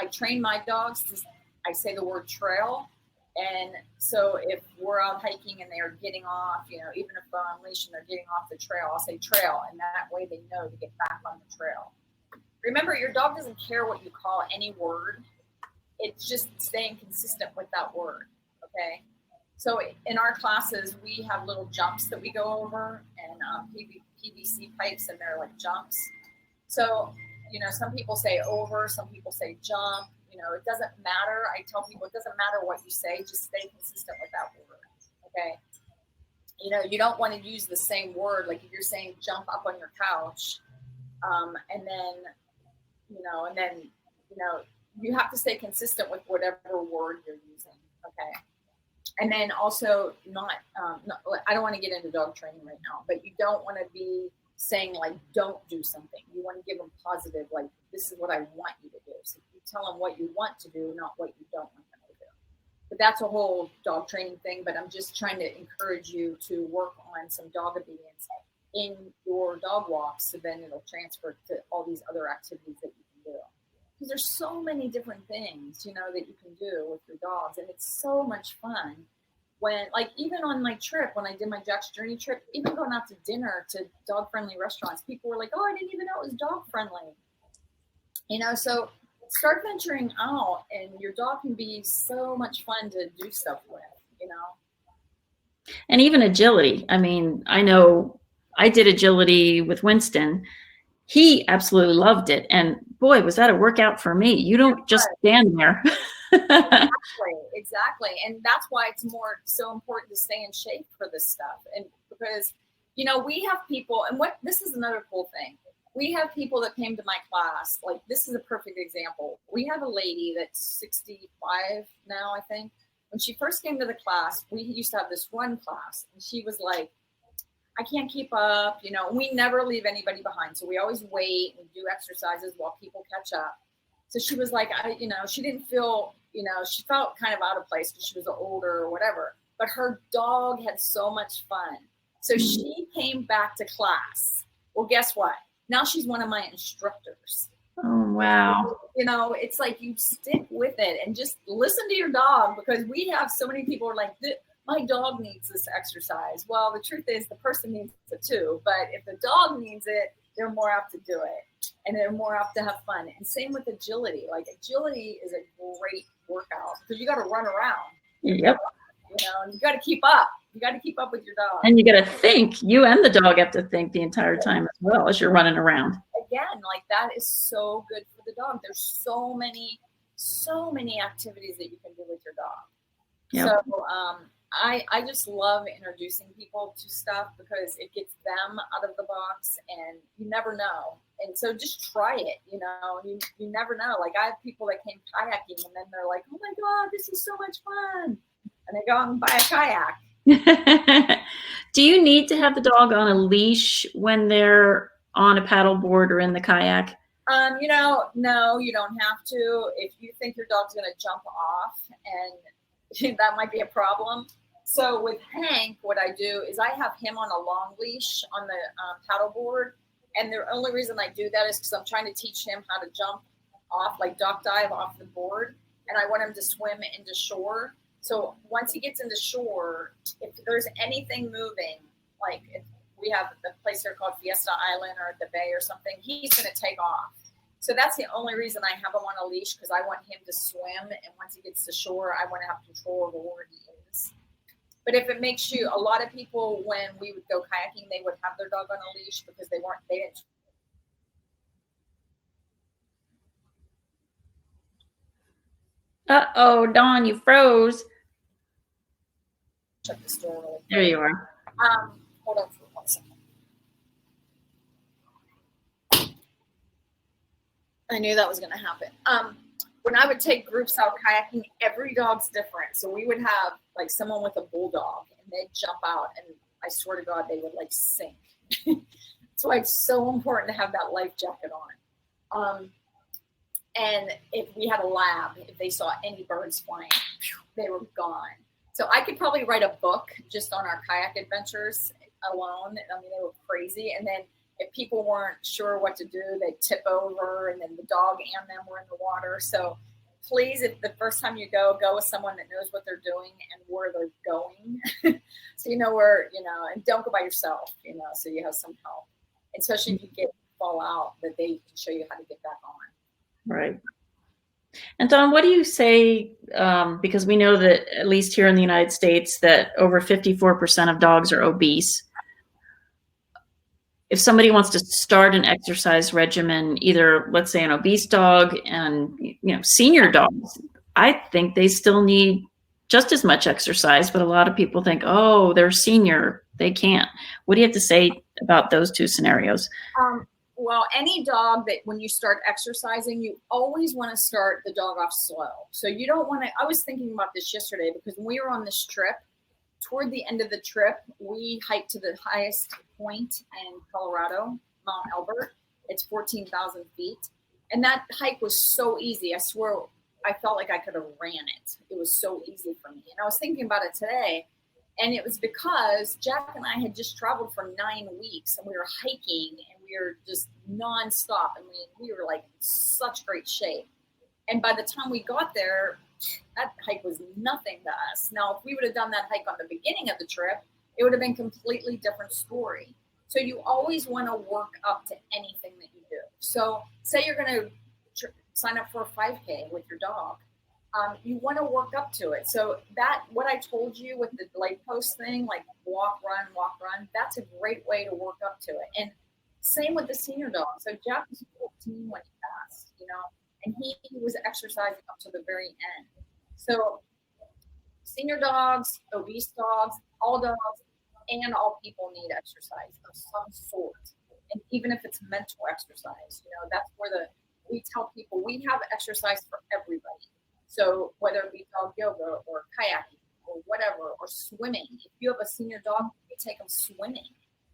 I train my dogs I say the word trail. And so if we're out hiking and they're getting off, even if they're on leash and they're getting off the trail, I'll say trail. And that way they know to get back on the trail. Remember, your dog doesn't care what you call any word. It's just staying consistent with that word, okay? So in our classes, we have little jumps that we go over, and PVC pipes and they're like jumps. So, you know, some people say over, some people say jump. You know, it doesn't matter. I tell people it doesn't matter what you say, just stay consistent with that word. Okay. You know, you don't want to use the same word. Like if you're saying jump up on your couch, and then, you know, you have to stay consistent with whatever word you're using. Okay. And then also I don't want to get into dog training right now, but you don't want to be saying like, don't do something. You want to give them positive, like, this is what I want you to do. So you tell them what you want to do, not what you don't want them to do. But that's a whole dog training thing. But I'm just trying to encourage you to work on some dog obedience in your dog walks, so then it'll transfer to all these other activities that you can do. Because there's so many different things, you know, that you can do with your dogs, and it's so much fun. When, like, even on my trip, when I did my Jack's Journey trip, even going out to dinner to dog-friendly restaurants, people were like, oh, I didn't even know it was dog-friendly. You know, so start venturing out, and your dog can be so much fun to do stuff with, you know. And even agility. I mean, I know I did agility with Winston. He absolutely loved it. And boy, was that a workout for me. You don't just stand there. Exactly. And that's why it's so important to stay in shape for this stuff. And because, you know, we have people, and this is another cool thing. We have people that came to my class. Like, this is a perfect example. We have a lady that's 65 now, I think. When she first came to the class, we used to have this one class, and she was like, I can't keep up, you know. We never leave anybody behind. So we always wait and do exercises while people catch up. So she was like, she didn't feel, you know, she felt kind of out of place because she was older or whatever. But her dog had so much fun. So she came back to class. Well, guess what? Now she's one of my instructors. Oh, wow. You know, it's like you stick with it and just listen to your dog, because we have so many people who are like, my dog needs this exercise. Well, the truth is the person needs it too. But if the dog needs it, they're more apt to do it, and they're more apt to have fun. And same with agility. Like, agility is a great workout because you got to run around. Yep. You know, and you got to keep up. You got to keep up with your dog. And you got to think. You and the dog have to think the entire time as well as you're running around. Again, like, that is so good for the dog. There's so many activities that you can do with your dog. Yep. So I just love introducing people to stuff because it gets them out of the box, and you never know. And so just try it, you know, you never know. Like, I have people that came kayaking, and then they're like, oh my God, this is so much fun. And they go out and buy a kayak. Do you need to have the dog on a leash when they're on a paddleboard or in the kayak? You know, no, you don't have to. If you think your dog's going to jump off, and that might be a problem. So with Hank, what I do is I have him on a long leash on the paddleboard. And the only reason I do that is because I'm trying to teach him how to jump off, like duck dive off the board. And I want him to swim into shore. So once he gets into shore, if there's anything moving, like if we have the place here called Fiesta Island or the bay or something, he's going to take off. So that's the only reason I have him on a leash, because I want him to swim. And once he gets to shore, I want to have control over where he is. But if it makes you, a lot of people, when we would go kayaking, they would have their dog on a leash because they didn't. Uh-oh, Dawn, you froze. Shut the store really quick. There you are. Hold on for 1 second. I knew that was going to happen. When I would take groups out kayaking, every dog's different. So we would have like someone with a bulldog, and they'd jump out, and I swear to God, they would like sink. That's why it's so important to have that life jacket on. And if we had a lab, if they saw any birds flying, they were gone. So I could probably write a book just on our kayak adventures alone. I mean, they were crazy. And then if people weren't sure what to do, they'd tip over, and then the dog and them were in the water. So please, if the first time you go with someone that knows what they're doing and where they're going. So you know where, you know, and don't go by yourself, you know, so you have some help. Especially if you fall out, that they can show you how to get back on. Right. And Dawn, what do you say, because we know that at least here in the United States that over 54% of dogs are obese. if somebody wants to start an exercise regimen, either let's say an obese dog and senior dogs, I think they still need just as much exercise, but a lot of people think, oh, they're senior, they can't. What do you have to say about those two scenarios? Well, any dog that when you start exercising, you always want to start the dog off slow. So you don't want to, I was thinking about this yesterday because when we were on this trip, toward the end of the trip, we hiked to the highest point in Colorado, Mount Elbert. It's 14,000 feet. And that hike was so easy. I swear, I felt like I could have ran it. It was so easy for me. And I was thinking about it today. And it was because Jack and I had just traveled for 9 weeks and we were hiking and we were just nonstop. I mean, we were like in such great shape. And by the time we got there, that hike was nothing to us. Now, if we would have done that hike on the beginning of the trip, it would have been a completely different story. So you always want to work up to anything that you do. So say you're going to sign up for a 5K with your dog. You want to work up to it. So that, what I told you with the light post thing, like walk, run, that's a great way to work up to it. And same with the senior dog. So Jack was 14 when he passed, and he was exercising up to the very end. So senior dogs, obese dogs, all people need exercise of some sort. And even if it's mental exercise, that's where we tell people we have exercise for everybody. So whether it be dog yoga or kayaking or whatever, or swimming, if you have a senior dog, you take them swimming.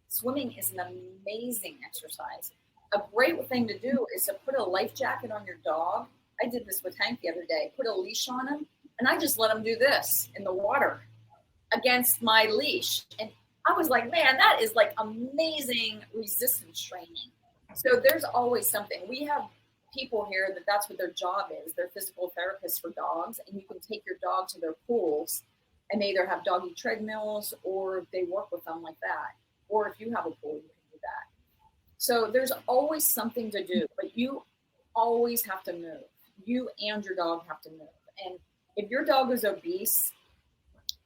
Swimming is an amazing exercise. A great thing to do is to put a life jacket on your dog. I did this with Hank the other day, put a leash on him, and I just let him do this in the water against my leash. And I was like, man, that is like amazing resistance training. So there's always something. We have people here that's what their job is. They're physical therapists for dogs, and you can take your dog to their pools and they either have doggy treadmills or they work with them like that. Or if you have a pool, you can do that. So there's always something to do, but you always have to move. You and your dog have to move. And if your dog is obese,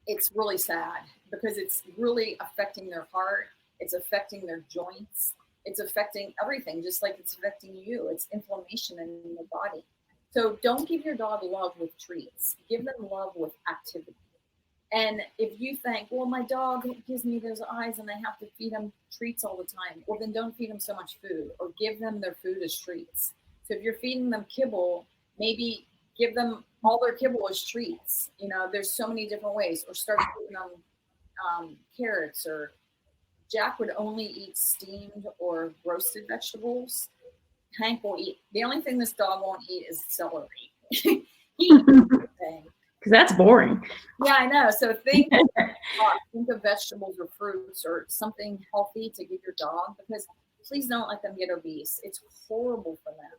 it's really sad because it's really affecting their heart. It's affecting their joints. It's affecting everything, just like it's affecting you. It's inflammation in the body. So don't give your dog love with treats. Give them love with activity. And if you think, well, my dog gives me those eyes and I have to feed them treats all the time, well, then don't feed them so much food or give them their food as treats. So if you're feeding them kibble, maybe give them all their kibble as treats. There's so many different ways. Or start giving them carrots. Or Jack would only eat steamed or roasted vegetables. Hank will eat. The only thing this dog won't eat is celery. He eats everything. Because that's boring. Yeah, I know. So think of vegetables or fruits or something healthy to give your dog, because please don't let them get obese. It's horrible for them.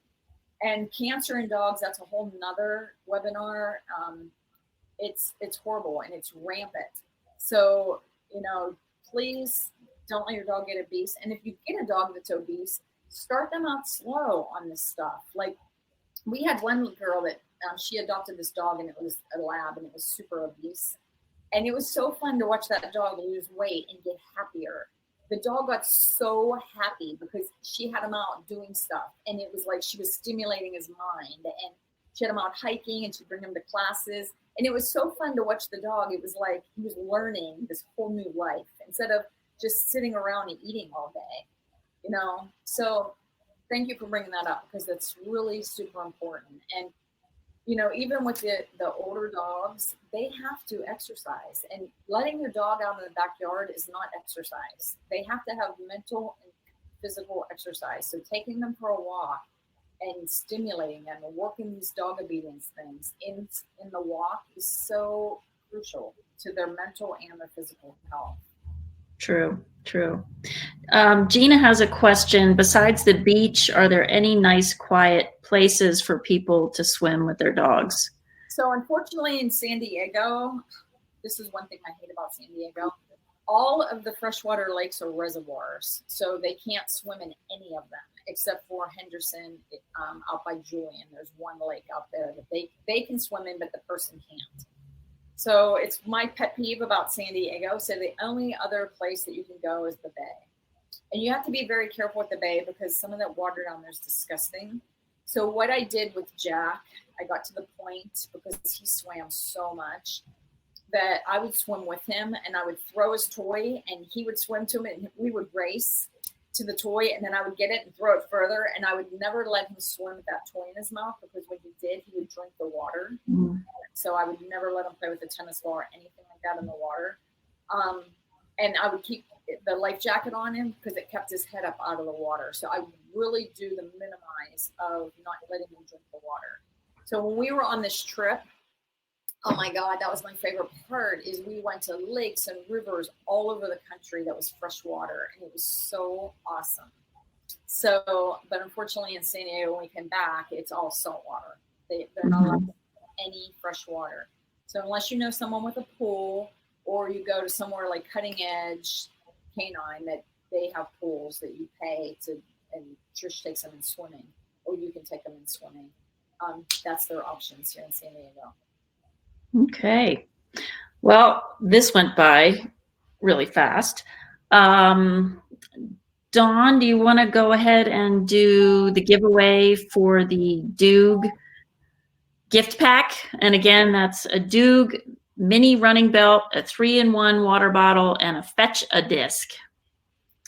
And cancer in dogs, that's a whole nother webinar. It's horrible and it's rampant. So, please don't let your dog get obese. And if you get a dog that's obese, start them out slow on this stuff. Like we had one girl that she adopted this dog and it was a lab and it was super obese. And it was so fun to watch that dog lose weight and get happier. The dog got so happy because she had him out doing stuff. And it was like she was stimulating his mind. And she had him out hiking and she'd bring him to classes. And it was so fun to watch the dog. It was like he was learning this whole new life instead of just sitting around and eating all day, So thank you for bringing that up because that's really super important. And even with the older dogs, they have to exercise, and letting your dog out in the backyard is not exercise. They have to have mental and physical exercise. So taking them for a walk and stimulating them and working these dog obedience things in the walk is so crucial to their mental and their physical health. True. Gina has a question. Besides the beach, are there any nice, quiet places for people to swim with their dogs? So unfortunately in San Diego, this is one thing I hate about San Diego. All of the freshwater lakes are reservoirs. So they can't swim in any of them except for Henderson out by Julian. There's one lake out there that they can swim in, but the person can't. So it's my pet peeve about San Diego. So the only other place that you can go is the bay. And you have to be very careful with the bay because some of that water down there is disgusting. So what I did with Jack, I got to the point because he swam so much that I would swim with him and I would throw his toy and he would swim to it and we would race to the toy and then I would get it and throw it further and I would never let him swim with that toy in his mouth because when he did, he would drink the water. Mm-hmm. So I would never let him play with a tennis ball or anything like that in the water. And I would keep the life jacket on him because it kept his head up out of the water. So I would really do the minimize of not letting him drink the water. So when we were on this trip, oh my God, that was my favorite part is we went to lakes and rivers all over the country that was fresh water. And it was so awesome. So, but unfortunately in San Diego, when we came back, it's all salt water. They're not allowed any fresh water. So unless you know someone with a pool or you go to somewhere like Cutting Edge Canine that they have pools that you pay to, and Trish takes them in swimming, or you can take them in swimming. That's their options here in San Diego. Okay. Well, this went by really fast. Dawn, do you want to go ahead and do the giveaway for the Doog gift pack? And again, that's a Doog mini running belt, a 3-in-1 water bottle, and a Fetch a disc.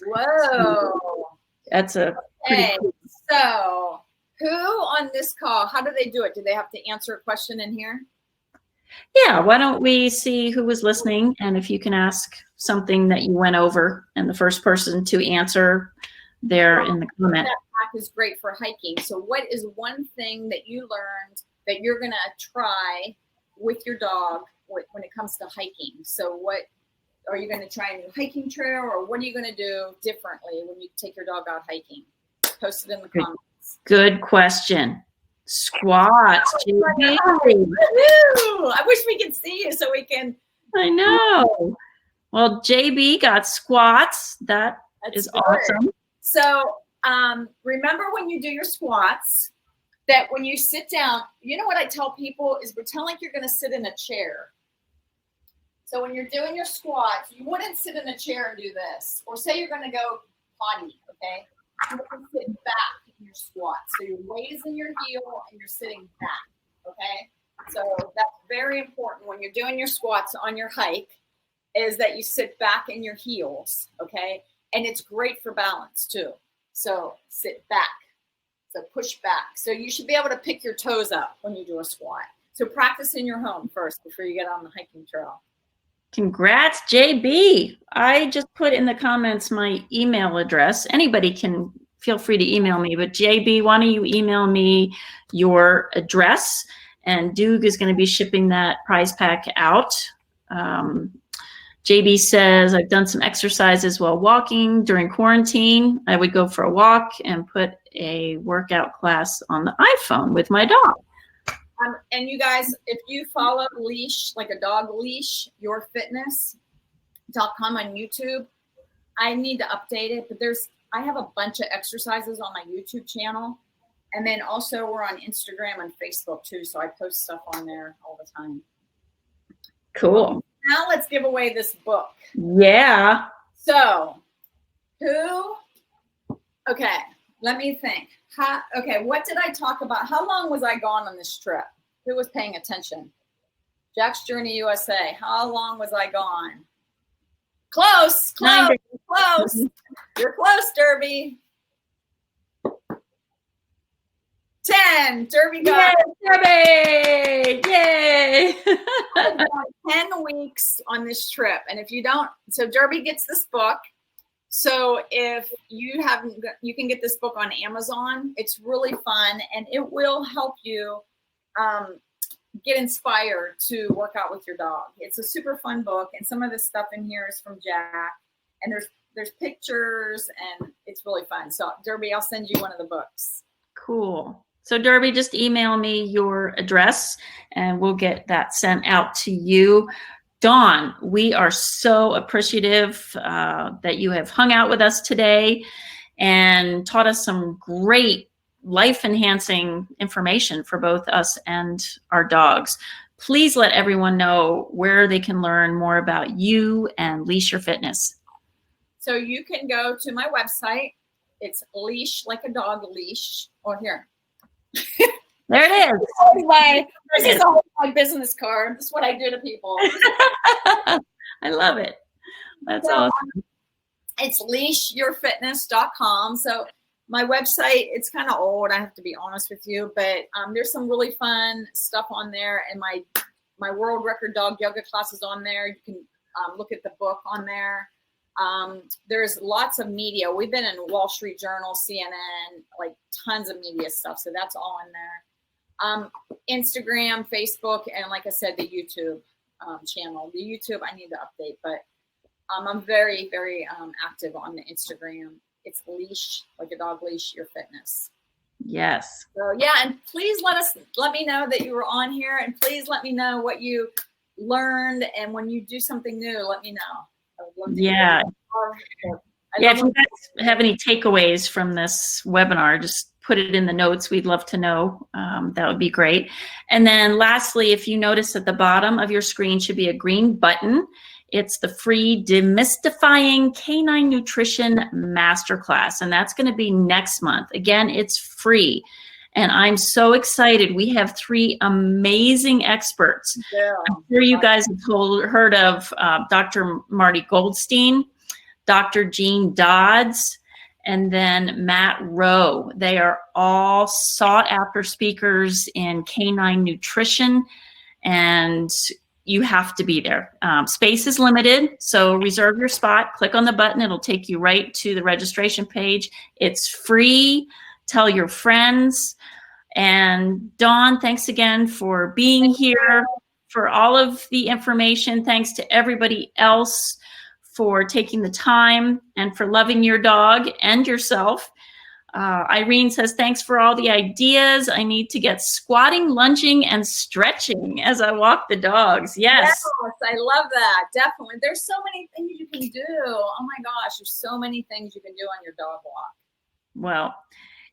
Whoa. That's a okay. Cool. So who on this call, how do they do it? Do they have to answer a question in here? Yeah, why don't we see who was listening, and if you can ask something that you went over, and the first person to answer there in the comment. That pack is great for hiking. So what is one thing that you learned that you're going to try with your dog when it comes to hiking? So what are you going to try a new hiking trail, or what are you going to do differently when you take your dog out hiking? Post it in the comments. Good question. Squats. I wish we could see you so we can. I know. Well, JB got squats. That's is good. Awesome. So remember when you do your squats that when you sit down, you know what I tell people is pretend like you're going to sit in a chair. So when you're doing your squats, you wouldn't sit in a chair and do this. Or say you're going to go potty, okay? You want to sit back in your squat. So your weight is in your heel and you're sitting back, okay? So that's very important when you're doing your squats on your hike is that you sit back in your heels, okay? And it's great for balance too. So sit back. So push back. So you should be able to pick your toes up when you do a squat. So practice in your home first before you get on the hiking trail. Congrats, JB. I just put in the comments my email address. Anybody can feel free to email me, but JB, why don't you email me your address? And Doog is going to be shipping that prize pack out. JB says, I've done some exercises while walking during quarantine. I would go for a walk and put a workout class on the iPhone with my dog. And you guys, if you follow Leash, like a dog leash, yourfitness.com on YouTube, I need to update it, but I have a bunch of exercises on my YouTube channel. And then also we're on Instagram and Facebook too. So I post stuff on there all the time. Cool. Now let's give away this book. Yeah. So okay, let me think. What did I talk about? How long was I gone on this trip? Who was paying attention? Jack's Journey USA. How long was I gone? Close. You're close, Derby. 10. Derby got Derby! Yay! I got 10 weeks on this trip. And if you don't, so Derby gets this book. So if you can get this book on Amazon. It's really fun and it will help you get inspired to work out with your dog. It's a super fun book, and some of the stuff in here is from Jack, and there's pictures, and it's really fun. So Derby, I'll send you one of the books. Cool. So Derby, just email me your address and we'll get that sent out to you. Dawn, we are so appreciative that you have hung out with us today and taught us some great life-enhancing information for both us and our dogs. Please let everyone know where they can learn more about you and Leash Your Fitness. So you can go to my website. It's Leash Like a Dog Leash. Or here. There it is. This is always my business card. This is what I do to people. I love it. That's awesome. It's leashyourfitness.com. So my website, it's kind of old, I have to be honest with you, but there's some really fun stuff on there, and my world record dog yoga class is on there. You can look at the book on there. There's lots of media. We've been in Wall Street Journal, CNN, like tons of media stuff. So that's all in there. Instagram, Facebook, and like I said, the YouTube channel. The YouTube I need to update, but I'm very, very active on the Instagram. It's Leash Like a Dog Leash Your Fitness. Yes. So yeah, and please let me know that you were on here, and please let me know what you learned, and when you do something new, let me know. I would love to Yeah. Yeah, if you guys have any takeaways from this webinar, just put it in the notes. We'd love to know. That would be great. And then lastly, if you notice at the bottom of your screen should be a green button. It's the free Demystifying Canine Nutrition Masterclass, and that's going to be next month. Again, it's free, and I'm so excited. We have 3 amazing experts. Yeah. I'm sure you guys have heard of Dr. Marty Goldstein, Dr. Jean Dodds, and then Matt Rowe. They are all sought-after speakers in canine nutrition, and you have to be there. Space is limited, so reserve your spot. Click on the button. It'll take you right to the registration page. It's free. Tell your friends. And Dawn, thanks again for being here, for all of the information. Thanks to everybody else for taking the time and for loving your dog and yourself. Irene says, thanks for all the ideas. I need to get squatting, lunging, and stretching as I walk the dogs. Yes, I love that. Definitely. There's so many things you can do. Oh my gosh, there's so many things you can do on your dog walk. Well,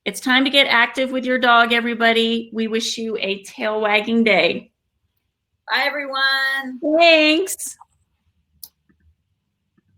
it's time to get active with your dog, everybody. We wish you a tail wagging day. Bye, everyone. Thanks.